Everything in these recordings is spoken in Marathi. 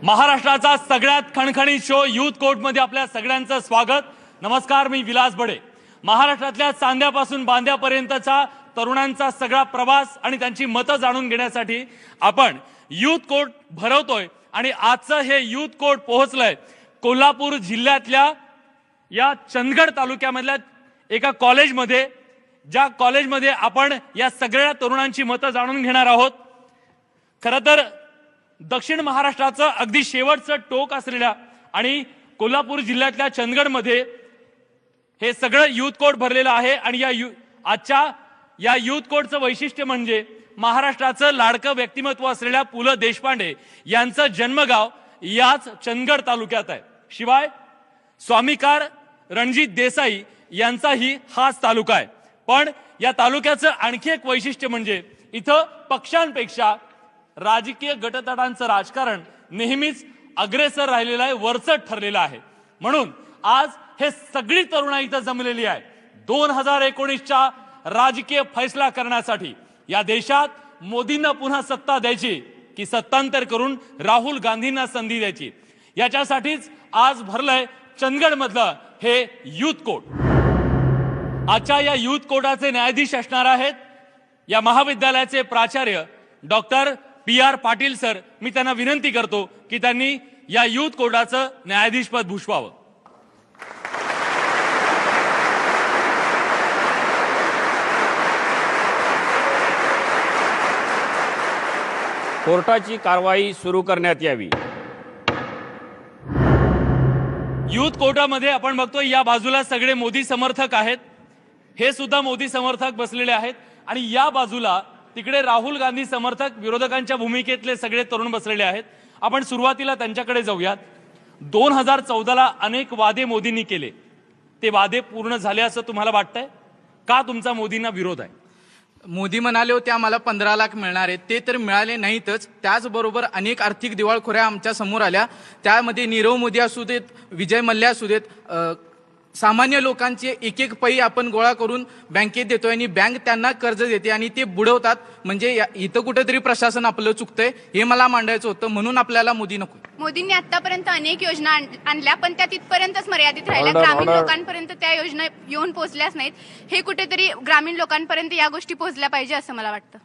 महाराष्ट्राचा सगळ्यात खणखणीत शो यूथ कोर्टमध्ये आपल्या सगळ्यांचं स्वागत। नमस्कार, मी विलास बडे। महाराष्ट्रातल्या चांद्यापासून बांद्यापर्यंतचा तरुणांचा सगळा प्रवास आणि त्यांची मतं जाणून घेण्यासाठी आपण यूथ कोर्ट भरवतोय आणि आजचं हे यूथ कोर्ट पोहोचलंय कोल्हापूर जिल्ह्यातल्या या चंदगड तालुक्यामधल्या एका कॉलेजमध्ये, ज्या कॉलेजमध्ये आपण या सगळ्या तरुणांची मतं जाणून घेणार आहोत। खरं तर दक्षिण महाराष्ट्राचं अगदी शेवटचं टोक असलेल्या आणि कोल्हापूर जिल्ह्यातल्या चंदगडमध्ये हे सगळं यूथ कोर्ट भरलेलं आहे आणि आजच्या या यूथ कोर्टचं वैशिष्ट्य म्हणजे महाराष्ट्राचं लाडकं व्यक्तिमत्व असलेल्या पु ल देशपांडे यांचं जन्मगाव याच चंदगड तालुक्यात आहे। शिवाय स्वामीकार रणजित देसाई यांचाही हाच तालुका आहे। पण या तालुक्याचं आणखी एक वैशिष्ट्य म्हणजे इथं पक्षांपेक्षा राजकीय गटतटांचं राजकारण नेहमीच अग्रेसर राहिलेलं आहे, वरचढ ठरलेलं आहे। म्हणून आज हे सगळी तरुणाई इथं जमलेली आहे 2019च्या राजकीय फैसला करण्यासाठी। या देशात मोदींना पुन्हा सत्ता द्यायची की सत्तांतर करून राहुल गांधींना संधी द्यायची, याच्यासाठीच आज भरलंय चंदगड मधलं हे यूथ कोर्ट। आजच्या या यूथ कोर्टाचे न्यायाधीश असणार आहेत या महाविद्यालयाचे प्राचार्य डॉक्टर PR पाटील सर। मी त्यांना विनंती करतो की त्यांनी या यूथ कोर्टाचं न्यायाधीशपद भूषवावं। कोर्टाची कारवाई सुरू करण्यात यावी। यूथ कोर्टामध्ये आपण बघतोय या बाजूला सगळे मोदी समर्थक आहेत, हे सुद्धा मोदी समर्थक बसलेले आहेत आणि या बाजूला तिकडे राहुल गांधी समर्थक विरोधकांच्या भूमिकेतले सगळे तरुण बसलेले आहेत। आपण सुरुवातीला त्यांच्याकडे जाऊयात। 2014ला अनेक वादे मोदींनी केले, ते वादे पूर्ण झाले असं तुम्हाला वाटतंय का? तुमचा मोदींना विरोध आहे? मोदी म्हणाले होते आम्हाला 15 लाख मिळणार आहेत, ते तर मिळाले नाहीतच। त्याचबरोबर अनेक आर्थिक दिवाळखोऱ्या आमच्या समोर आल्या, त्यामध्ये नीरव मोदी असू देत, विजय मल्ल्या असू देत, सामान्य लोकांचे एक एक पै आपण गोळा करून बँकेत देतोय आणि बँक त्यांना कर्ज देते आणि ते बुडवतात। म्हणजे इथं कुठेतरी प्रशासन आपलं चुकतंय, हे मला मांडायचं होतं, म्हणून आपल्याला मोदी नको। मोदींनी आतापर्यंत अनेक योजना आणल्या पण त्या तिथपर्यंतच मर्यादित राहिल्या, ग्रामीण लोकांपर्यंत त्या योजना येऊन पोहोचल्याच नाहीत। हे कुठेतरी ग्रामीण लोकांपर्यंत या गोष्टी पोहोचल्या पाहिजे असं मला वाटतं।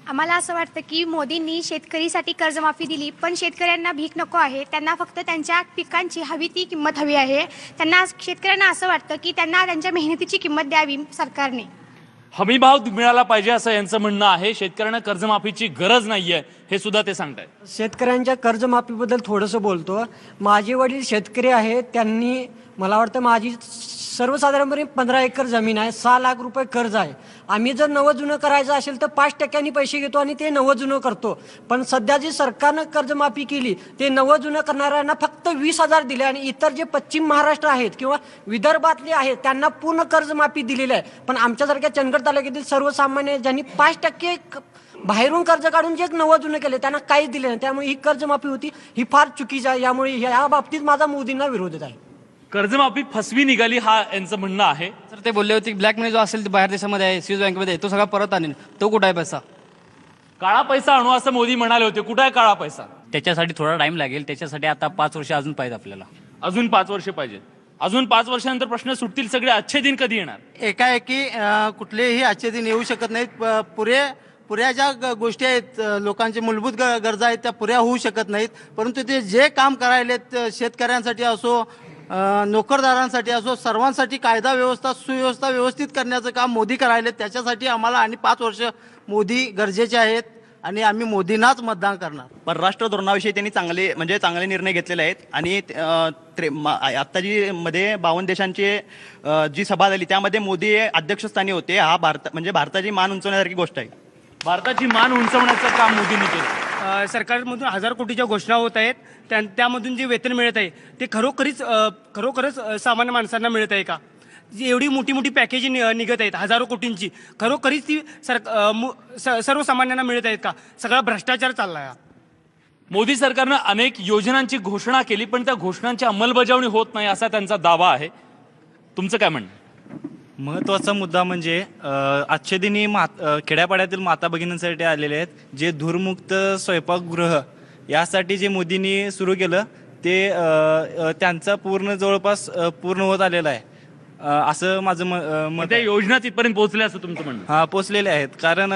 आम्हाला असं वाटतं की मोदींनी शेतकरीसाठी कर्जमाफी दिली, पण शेतकऱ्यांना भीक नको आहे, त्यांना फक्त त्यांच्या पिकांची हवी ती किंमत हवी आहे। त्यांना शेतकऱ्यांना असं वाटतं की त्यांना त्यांच्या मेहनतीची किंमत द्यावी सरकारने, हमीभाव मिळाला पाहिजे असं यांचं म्हणणं आहे। शेतकऱ्यांना कर्जमाफीची गरज नाहीये हे सुद्धा ते सांगतायत। शेतकऱ्यांच्या कर्जमाफीबद्दल थोडंसं बोलतो। माझे वडील शेतकरी आहेत, त्यांनी मला वाटतं माझी सर्वसाधारणपणे 15 एकर जमीन आहे, 6 लाख रुपये कर्ज आहे। आम्ही जर नवं जुनं करायचं असेल तर 5% पैसे घेतो आणि ते नवं जुनं करतो। पण सध्या जी सरकारनं कर्जमाफी केली ते नवं जुनं करणाऱ्यांना फक्त 20,000 दिले आणि इतर जे पश्चिम महाराष्ट्र आहेत किंवा विदर्भातले आहेत त्यांना पूर्ण कर्जमाफी दिलेली आहे। पण आमच्यासारख्या चंदगड तालुक्यातील सर्वसामान्य ज्यांनी 5% बाहेरून कर्ज काढून जे नवं जुनं केले त्यांना काहीच दिले नाही, त्यामुळे ही कर्जमाफी होती ही फार चुकीची आहे। यामुळे या बाबतीत माझा मोदींना विरोध आहे। कर्जमाफी फसवी निघाली हा यांचं म्हणणं आहे। सर ते बोलले होते की ब्लॅक मनी जो असेल ते बाहेर देशामध्ये आहे, स्विस बँकेमध्ये आहे, तो सगळा परत आणेल, तो कुठं आहे पैसा? काळा पैसा आणू असं मोदी म्हणाले होते, कुठे आहे काळा पैसा? त्याच्यासाठी थोडा टाइम लागेल, त्याच्यासाठी आता 5 वर्ष अजून पाहिजे आपल्याला। अजून 5 वर्ष पाहिजे, अजून 5 वर्षानंतर प्रश्न सुटतील सगळे। अच्छे दिन कधी येणार? एकाएकी कुठलेही अच्छे दिन येऊ शकत नाहीत। पुऱ्या ज्या गोष्टी आहेत, लोकांची मूलभूत गरजा आहेत त्या पुऱ्या होऊ शकत नाहीत। परंतु ते जे काम करायलेत शेतकऱ्यांसाठी असो, नोकरदारांसाठी असो, सर्वांसाठी कायदा व्यवस्था सुव्यवस्था व्यवस्थित करण्याचं काम मोदी करायले। त्याच्यासाठी आम्हाला आणि 5 वर्ष मोदी गरजेचे आहेत आणि आम्ही मोदींनाच मतदान करणार। परराष्ट्र धोरणाविषयी त्यांनी चांगले निर्णय घेतलेले आहेत आणि आता जी मध्ये 52 देशांची जी सभा झाली त्यामध्ये मोदी अध्यक्षस्थानी होते। हा भारताची मान उंचवण्यासारखी गोष्ट आहे। भारताची मान उंचवण्याचं काम मोदींनी केलं। सरकारमधून 1000 कोटीच्या घोषणा होत आहेत, त्यामधून जे वेतन मिळत आहे ते खरोखरच सामान्य माणसांना मिळत आहे का? जी एवढी मोठी मोठी पॅकेज निघत आहेत हजारो कोटींची, खरोखरीच ती सर्वसामान्यांना मिळत आहेत का? सगळा भ्रष्टाचार चाललाय। मोदी सरकारनं अनेक योजनांची घोषणा केली पण त्या घोषणांची अंमलबजावणी होत नाही असा त्यांचा दावा आहे। तुमचं काय म्हणणं? महत्त्वाचा मुद्दा म्हणजे आजच्या दिनी खेड्यापाड्यातील माता भगिनींसाठी आलेले आहेत जे धूरमुक्त स्वयंपाकगृह यासाठी जे मोदींनी सुरू केलं ते त्यांचा पूर्ण जवळपास पूर्ण होत आलेलं आहे असं माझं मत त्या आहे. योजना तिथपर्यंत पोहोचल्या असं तुमचं म्हणणं. हा पोचलेले आहेत कारण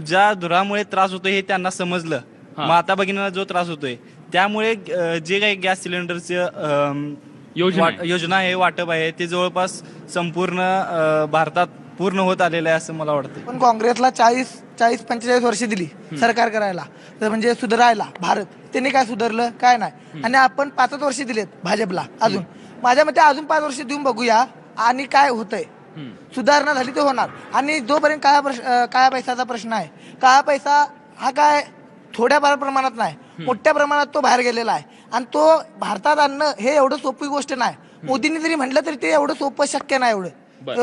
ज्या धुरामुळे त्रास होतोय हे त्यांना समजलं. मग आता बघितलं जो त्रास होतोय त्यामुळे जे काही गॅस सिलेंडरचं योजना आहे वाटप आहे ते जवळपास संपूर्ण भारतात पूर्ण होत आलेलं आहे असं मला वाटतं. पण काँग्रेसला 40-45 वर्ष दिली सरकार करायला, तर म्हणजे सुधारायला भारत, त्यांनी काय सुधारलं काय नाही. आणि आपण 5 वर्ष दिलेत भाजपला, अजून माझ्या मते अजून 5 वर्ष देऊन बघूया आणि काय होतंय. सुधारणा झाली ते होणार. आणि जोपर्यंत काळा पैशाचा प्रश्न आहे, काळा पैसा हा काय थोड्या प्रमाणात नाही, मोठ्या प्रमाणात तो बाहेर गेलेला आहे आणि तो भारतात आणणं हे एवढं सोपी गोष्ट नाही. मोदींनी जरी म्हटलं तरी ते एवढं सोपं शक्य नाही. एवढं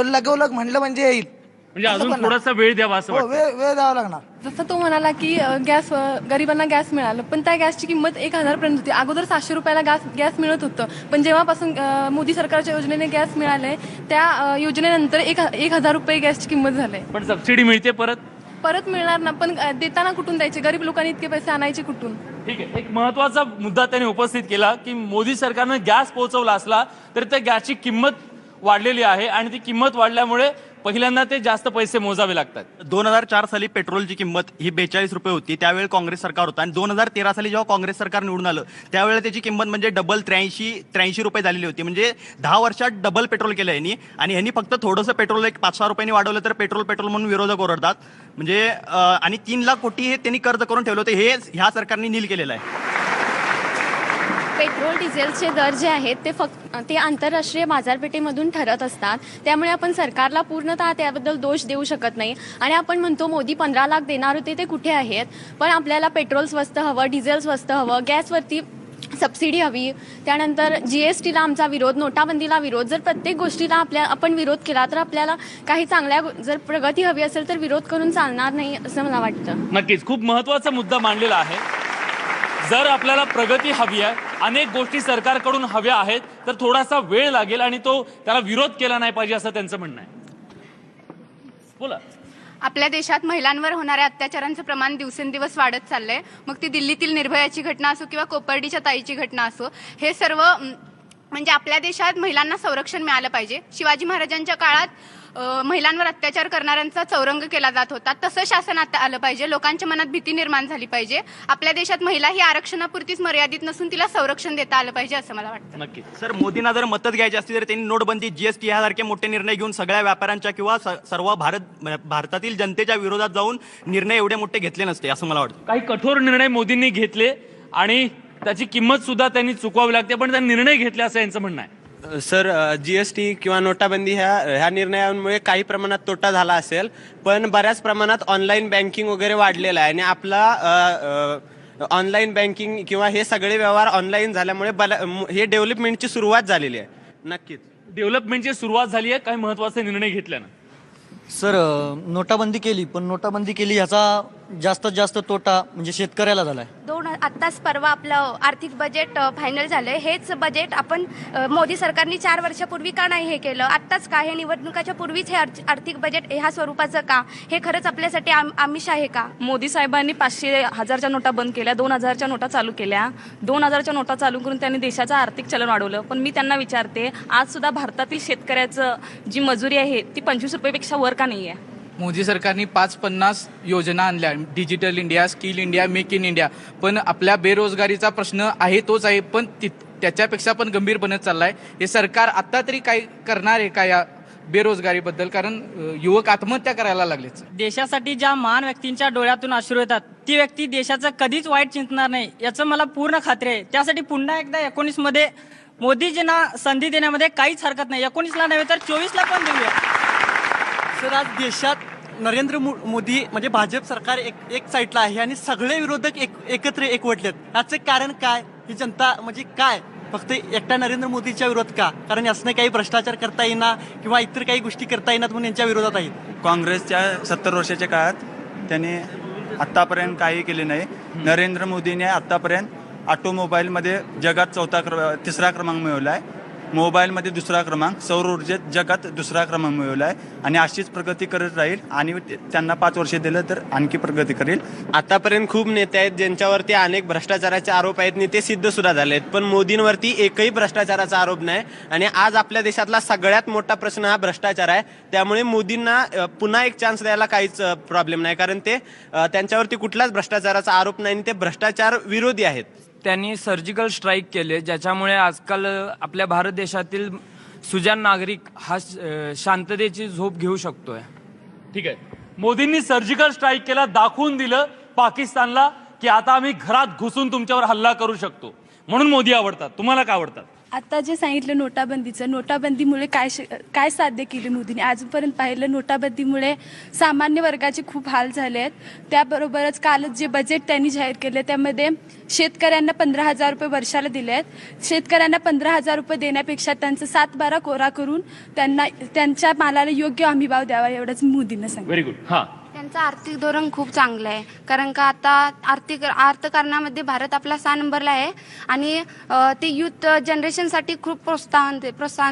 लगोलग म्हणलं म्हणजे येईल, म्हणजे अजून थोडासा वेळ द्यावा असं वाटतं. वेळ द्यावा लागणार. जसं तो म्हणाला की गॅस गरिबांना गॅस मिळालं, पण त्या गॅसची किंमत 1000 पर्यंत होती. अगोदर 700 रुपयाला गॅस मिळत होतं, पण जेव्हापासून मोदी सरकारच्या योजनेने गॅस मिळाले त्या योजनेनंतर 1000 रुपये गॅसची किंमत झाली. पण सबसिडी मिळते परत मिळणार ना, पण देताना कुठून द्यायचे? गरीब लोकांनी इतके पैसे आणायचे कुठून? ठीक आहे. एक महत्वाचा मुद्दा त्यांनी उपस्थित केला की मोदी सरकारनं गॅस पोहोचवला असला तरी त्या गॅसची किंमत वाढलेली आहे आणि ती किंमत वाढल्यामुळे पहिल्यांदा ते जास्त पैसे मोजावे लागतात. 2004 साली पेट्रोलची किंमत ही 42 रुपये होती, त्यावेळी काँग्रेस सरकार होतं. आणि 2013 साली जेव्हा काँग्रेस सरकार निवडून आलं त्यावेळेला त्याची किंमत म्हणजे डबल 83 रुपये झालेली होती. म्हणजे 10 वर्षात डबल पेट्रोल केलं यांनी. आणि ह्यांनी फक्त थोडंसं पेट्रोल 5-6 रुपयांनी वाढवलं तर पेट्रोल म्हणून विरोधक ओरडतात. म्हणजे आणि 3 लाख कोटी हे त्यांनी कर्ज करून ठेवलं होतं, हे ह्या सरकारने नील केलेलं आहे. पेट्रोल डिझेलचे दर जे आहेत ते आंतरराष्ट्रीय बाजारपेठेमधून ठरत असतात. त्यामुळे आपण सरकारला पूर्णतः त्याबद्दल दोष देऊ शकत नाही. आणि आपण म्हणतो मोदी 15 लाख देणार होते, ते कुठे आहेत? पण आपल्याला पेट्रोल स्वस्त हवं, डिझेल स्वस्त हवं, गॅसवरती सबसिडी हवी, त्यानंतर GSTला आमचा विरोध, नोटाबंदीला विरोध. जर प्रत्येक गोष्टीला आपण विरोध केला तर आपल्याला काही चांगल्या, जर प्रगती हवी असेल तर विरोध करून चालणार नाही असं मला वाटतं. नक्कीच खूप महत्वाचा मुद्दा मांडलेला आहे. जर आपल्याला प्रगती हवी आहे, अनेक गोष्टी सरकारकडून हव्या आहेत, तर थोडासा वेळ लागेल आणि त्याला विरोध केला नाही पाहिजे असं त्यांचं म्हणणं आहे. बोला. आपल्या देशात महिलांवर होणाऱ्या अत्याचारांचं प्रमाण दिवसेंदिवस वाढत चाललंय. मग ती दिल्लीतील निर्भयाची घटना असो किंवा कोपर्डीच्या ताईची घटना असो, हे सर्व म्हणजे आपल्या देशात महिलांना संरक्षण मिळालं पाहिजे. शिवाजी महाराजांच्या काळात महिलांवर अत्याचार करणाऱ्यांचा चौरंग केला जात होता, तसं शासन आता आलं पाहिजे. लोकांच्या मनात भीती निर्माण झाली पाहिजे. आपल्या देशात महिला ही आरक्षणापुरतीच मर्यादित नसून तिला संरक्षण देता आलं पाहिजे असं मला वाटतं. नक्की सर, मोदींना जर मदत घ्यायची असती तर त्यांनी नोटबंदी, GST यासारखे मोठे निर्णय घेऊन सगळ्या व्यापाऱ्यांच्या किंवा सर्व भारतातील जनतेच्या विरोधात जाऊन निर्णय एवढे मोठे घेतले नसते असं मला वाटतं. काही कठोर निर्णय मोदींनी घेतले आणि त्याची किंमत सुद्धा त्यांनी चुकवावी लागते, पण त्यांनी निर्णय घेतले असं यांचं म्हणणं आहे. सर, GST किंवा नोटाबंदी ह्या निर्णयांमुळे काही प्रमाणात तोटा झाला असेल, पण बऱ्याच प्रमाणात ऑनलाईन बँकिंग वगैरे वाढलेलं आहे आणि आपला ऑनलाईन बँकिंग किंवा हे सगळे व्यवहार ऑनलाईन झाल्यामुळे हे डेव्हलपमेंटची सुरुवात झालेली आहे. नक्कीच डेव्हलपमेंटची सुरुवात झाली आहे काही महत्वाचे निर्णय घेतल्यानं. सर, नोटाबंदी केली, पण नोटाबंदी केली ह्याचा जास्तीत जास्त तोटा म्हणजे शेतकऱ्याला झालाय. आत्ताच परवा आपलं आर्थिक बजेट फायनल झालंय. हेच बजेट आपण मोदी सरकारने 4 वर्षापूर्वी का नाही हे केलं? आत्ताच का? हे निवडणुकाच्या पूर्वीच हे आर्थिक बजेट ह्या स्वरूपाचं का? हे खरंच आपल्यासाठी आमिष आहे का? मोदी साहेबांनी 500, 1000च्या नोटा बंद केल्या, 2000च्या नोटा चालू केल्या. 2000च्या नोटा चालू करून त्यांनी देशाचं आर्थिक चलन वाढवलं. पण मी त्यांना विचारते, आज सुद्धा भारतातील शेतकऱ्याचं जी मजुरी आहे ती 25 रुपयापेक्षा वर का नाही आहे? मोदी सरकारने 550 योजना आणल्या, digital India, skill India, make in India. पण आपल्या बेरोजगारीचा प्रश्न आहे तोच आहे, पण त्याच्यापेक्षा पण गंभीर बनत चाललाय. हे सरकार आता तरी काय करणार आहे का या बेरोजगारीबद्दल? कारण युवक आत्महत्या करायला लागलेच. देशासाठी ज्या महान व्यक्तींच्या डोळ्यातून अश्रू येतात, ती व्यक्ती देशाचं कधीच वाईट चिंतणार नाही याचं मला पूर्ण खात्री आहे. त्यासाठी पुन्हा एकदा 19 मध्ये मोदीजींना संधी देण्यामध्ये काहीच हरकत नाही. 19ला नव्हे तर 24ला पण देऊया. सर, आज देशात नरेंद्र मोदी म्हणजे भाजप सरकार एक साईडला आहे आणि सगळे विरोधक एकत्र एकवटलेत. याचं कारण काय? ही जनता म्हणजे काय फक्त एकटा नरेंद्र मोदीच्या विरोध का? कारण यासने काही भ्रष्टाचार करता येईना किंवा इतर काही गोष्टी करता येणार म्हणून यांच्या विरोधात आहेत. काँग्रेसच्या 70 वर्षाच्या काळात त्यांनी आतापर्यंत काही केले नाही. नरेंद्र मोदीने आतापर्यंत ऑटोमोबाईलमध्ये जगात 3रा क्रमांक मिळवला आहे. मोबाईलमध्ये दुसरा क्रमांक, सौर ऊर्जेत जगात दुसरा क्रमांक मिळवला आहे आणि अशीच प्रगती करत राहील आणि त्यांना 5 वर्ष दिलं तर आणखी प्रगती करेल. आतापर्यंत खूप नेते आहेत ज्यांच्यावरती अनेक भ्रष्टाचाराचे आरोप आहेत आणि ते सिद्ध सुद्धा झाले आहेत, पण मोदींवरती एकही भ्रष्टाचाराचा आरोप नाही. आणि आज आपल्या देशातला सगळ्यात मोठा प्रश्न हा भ्रष्टाचार आहे. त्यामुळे मोदींना पुन्हा एक चान्स द्यायला काहीच प्रॉब्लेम नाही, कारण ते त्यांच्यावरती कुठलाच भ्रष्टाचाराचा आरोप नाही आणि ते भ्रष्टाचार विरोधी आहेत. त्यांनी सर्जिकल स्ट्राईक केले, ज्याच्यामुळे आजकाल आपल्या भारत देशातील सुजाण नागरिक हा शांततेची झोप घेऊ शकतोय. ठीक आहे, मोदींनी सर्जिकल स्ट्राईक केला, दाखवून दिलं पाकिस्तानला की आता आम्ही घरात घुसून तुमच्यावर हल्ला करू शकतो. म्हणून मोदी आवडतात. तुम्हाला काय आवडतात? आता जे सांगितलं नोटाबंदीमुळे काय साध्य केले मोदींनी आजपर्यंत पाहिलं. नोटाबंदीमुळे सामान्य वर्गाचे खूप हाल झाले आहेत. त्याबरोबरच कालच जे बजेट त्यांनी जाहीर केले त्यामध्ये शेतकऱ्यांना 15,000 रुपये वर्षाला दिले आहेत. शेतकऱ्यांना 15,000 रुपये देण्यापेक्षा त्यांचं 7-12 कोरा करून त्यांच्या मालाला योग्य हमीभाव द्यावा एवढंच मोदींना सांगितलं. Very good. हां, त्यांचं आर्थिक धोरण खूप चांगलं आहे, कारण का आता अर्थकारणामध्ये भारत आपला 6 नंबरला आहे आणि ते युथ जनरेशनसाठी खूप प्रोत्साहन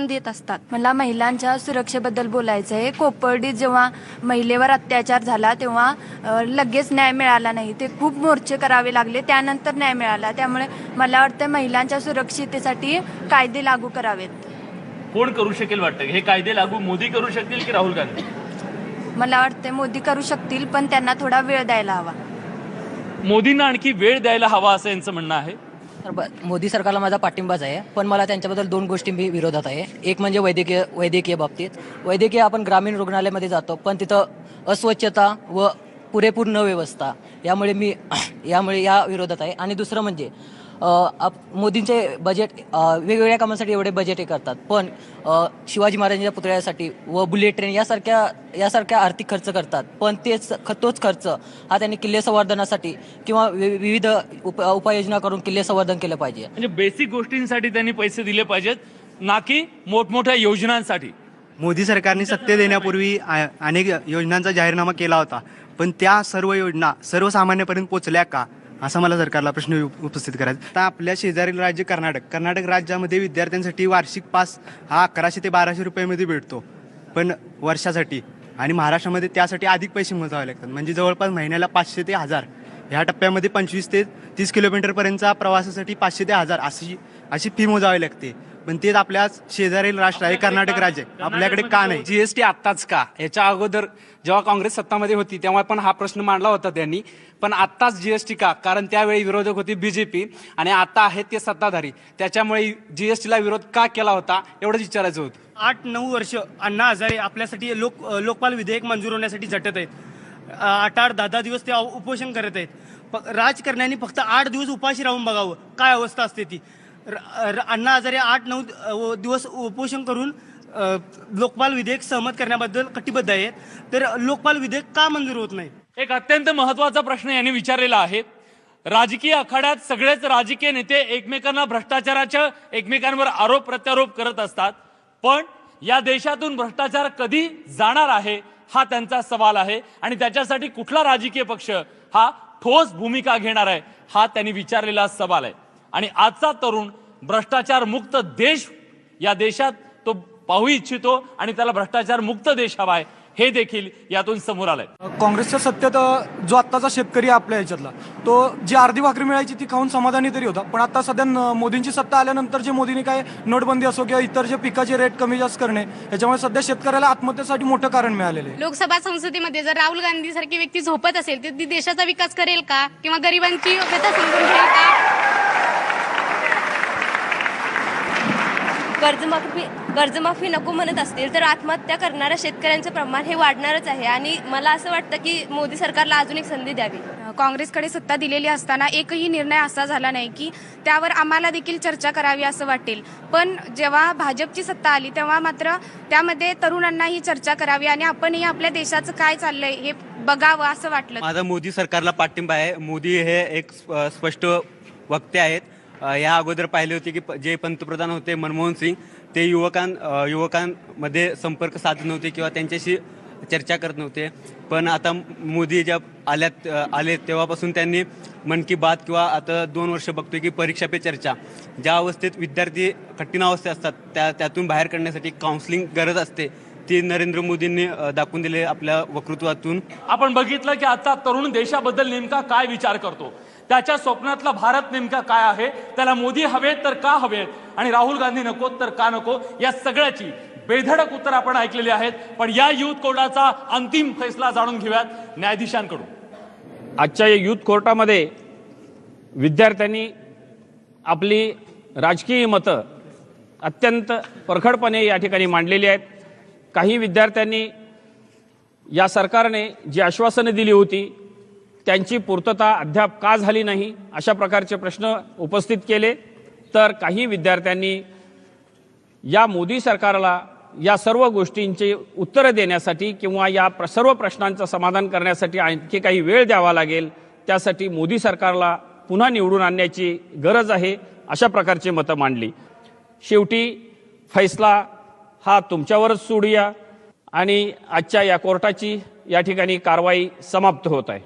देत असतात. मला महिलांच्या सुरक्षेबद्दल बोलायचं आहे. कोपर्डीत जेव्हा महिलेवर अत्याचार झाला तेव्हा लगेच न्याय मिळाला नाही, ते खूप मोर्चे करावे लागले, त्यानंतर न्याय मिळाला. त्यामुळे मला वाटतं महिलांच्या सुरक्षिततेसाठी कायदे लागू करावेत. कोण करू शकेल वाटतं? हे कायदे लागू मोदी करू शकतील की राहुल गांधी? मला वाटतं मोदी करू शकतील, पण त्यांना थोडा वेळ द्यायला हवा. मोदींना आणखी वेळ द्यायला हवा असं यांचं म्हणणं आहे. मोदी सरकारला माझा पाठिंबाच आहे, पण मला त्यांच्याबद्दल 2 गोष्टी मी विरोधात आहे. एक म्हणजे वैद्यकीय बाबतीत. वैद्यकीय आपण ग्रामीण रुग्णालयामध्ये जातो, पण तिथं अस्वच्छता व पुरेपूर न व्यवस्था, यामुळे या विरोधात आहे. आणि दुसरं म्हणजे मोदींचे बजेट वेगवेगळ्या कामांसाठी एवढे बजेट करतात, पण शिवाजी महाराजांच्या पुतळ्यासाठी व बुलेट ट्रेन यासारख्या आर्थिक खर्च करतात, पण तोच खर्च हा त्यांनी किल्ले संवर्धनासाठी किंवा विविध उपाययोजना करून किल्ले संवर्धन केलं पाहिजे. म्हणजे बेसिक गोष्टींसाठी त्यांनी पैसे दिले पाहिजेत, ना की मोठमोठ्या योजनांसाठी. मोदी सरकारने सत्तेत येण्यापूर्वी अनेक योजनांचा जाहीरनामा केला होता, पण त्या सर्व योजना सर्वसामान्यपर्यंत पोहोचल्या का, असा मला सरकारला प्रश्न उपस्थित करायचा. आता आपल्या शेजारील राज्य कर्नाटक राज्यामध्ये विद्यार्थ्यांसाठी वार्षिक पास हा 1100 ते 1200 रुपयामध्ये भेटतो, पण वर्षासाठी. आणि महाराष्ट्रामध्ये त्यासाठी अधिक पैसे मोजावे लागतात, म्हणजे जवळपास महिन्याला 500 ते 1000. ह्या टप्प्यामध्ये 25 ते 30 किलोमीटरपर्यंतचा प्रवासासाठी 500 ते 1000 अशी फी मोजावी लागते. पण तेच आपल्या शेजारील राष्ट्र आहे कर्नाटक राज्य, आपल्याकडे का नाही? जीएसटी आत्ताच का? याच्या अगोदर जेव्हा काँग्रेस सत्तामध्ये होती तेव्हा पण हा प्रश्न मांडला होता त्यांनी, पण आत्ताच जीएसटी का? कारण त्यावेळी विरोधक होती बीजेपी आणि आता आहेत ते सत्ताधारी, त्याच्यामुळे जीएसटीला विरोध का केला होता एवढंच विचारायचं होतं. 8-9 वर्ष अण्णा हजारे आपल्यासाठी लोकपाल विधेयक मंजूर होण्यासाठी झटत आहेत. 8-8, 10-10 दिवस ते उपोषण करत आहेत. राजकारण्यांनी फक्त 8 दिवस उपाशी राहून बघावं काय अवस्था असते ती. अण्णा हजारे 8-9 दिवस उपोषण करून लोकपाल विधेयक सहमत करण्याबद्दल कटिबद्ध आहेत, तर लोकपाल विधेयक का मंजूर होत नाही? एक अत्यंत महत्वाचा प्रश्न यांनी विचारलेला आहे. राजकीय आखाड्यात सगळेच राजकीय नेते एकमेकांना भ्रष्टाचाराच्या एकमेकांवर आरोप प्रत्यारोप करत असतात, पण या देशातून भ्रष्टाचार कधी जाणार आहे हा त्यांचा सवाल आहे. आणि त्याच्यासाठी कुठला राजकीय पक्ष हा ठोस भूमिका घेणार आहे हा त्यांनी विचारलेला सवाल आहे. आणि आजचा तरुण भ्रष्टाचार मुक्त देश या देशात तो पाहू इच्छितो आणि त्याला भ्रष्टाचार मुक्त देश हवा आहे हे देखील यातून समोर आलंय. काँग्रेसच्या सत्तेत जो आत्ताचा शेतकरी आपल्या ह्याच्यातला तो जी अर्धी भाकरी मिळायची ती खाऊन समाधानी तरी होता, पण आता सध्या मोदींची सत्ता आल्यानंतर जे मोदींनी काय नोटबंदी असो किंवा इतर जे पिकाचे रेट कमी जास्त करणे याच्यामुळे सध्या शेतकऱ्याला आत्महत्येसाठी मोठं कारण मिळालेलं आहे. लोकसभा संसदेमध्ये जर राहुल गांधी सारखी व्यक्ती झोपत असेल तर ती देशाचा विकास करेल का किंवा गरिबांची व्यथा समजून घेईल का? कर्जमाफी नको म्हणत असतील तर आत्महत्या करणाऱ्या शेतकऱ्यांचं प्रमाण हे वाढणारच आहे. आणि मला असं वाटतं की मोदी सरकारला अजून एक संधी द्यावी. काँग्रेसकडे सत्ता दिलेली असताना एकही निर्णय असा झाला नाही की त्यावर आम्हाला देखील चर्चा करावी असं वाटेल, पण जेव्हा भाजपची सत्ता आली तेव्हा मात्र त्यामध्ये तरुणांनाही चर्चा करावी आणि आपणही आपल्या देशाचं काय चाललंय हे बघावं असं वाटलं. माझा मोदी सरकारला पाठिंबा आहे. मोदी हे एक स्पष्ट वक्ते आहेत. या अगोदर पाहिले होते की जे पंतप्रधान होते मनमोहन सिंग ते युवकांमध्ये संपर्क साधत नव्हते किंवा त्यांच्याशी चर्चा करत नव्हते. पण आता मोदी ज्या आले तेव्हापासून त्यांनी मन की बात किंवा आता 2 वर्ष बघतोय की परीक्षा पे चर्चा, ज्या अवस्थेत विद्यार्थी कठीण अवस्थेत असतात त्यातून बाहेर काढण्यासाठी काउन्सिलिंग गरज असते, ती नरेंद्र मोदींनी दाखवून दिले आपल्या वक्तृत्वातून. आपण बघितलं की आता तरुण देशाबद्दल नेमका काय विचार करतो, त्याच्या स्वप्नातला भारत नेमका काय आहे, त्याला मोदी हवेत तर का हवेत आणि राहुल गांधी नको तर का नको, या सगळ्याची बेधडक उत्तर आपण ऐकलेली आहेत. पण या युथ कोर्टाचा अंतिम फैसला जाणून घेऊयात न्यायाधीशांकडून. आजच्या या युथ कोर्टामध्ये विद्यार्थ्यांनी आपली राजकीय मतं अत्यंत परखडपणे या ठिकाणी मांडलेली आहेत. काही विद्यार्थ्यांनी या सरकारने जी आश्वासनं दिली होती त्यांची पूर्तता अद्याप का झाली नाही अशा प्रकारचे प्रश्न उपस्थित केले. तर काही विद्यार्थ्यांनी या मोदी सरकारला या सर्व गोष्टींची उत्तरं देण्यासाठी किंवा या सर्व प्रश्नांचं समाधान करण्यासाठी आणखी काही वेळ द्यावा लागेल, त्यासाठी मोदी सरकारला पुन्हा निवडून आणण्याची गरज आहे अशा प्रकारची मतं मांडली. शेवटी फैसला हा तुमच्यावरच सोडूया आणि आजच्या या कोर्टाची या ठिकाणी कारवाई समाप्त होत आहे.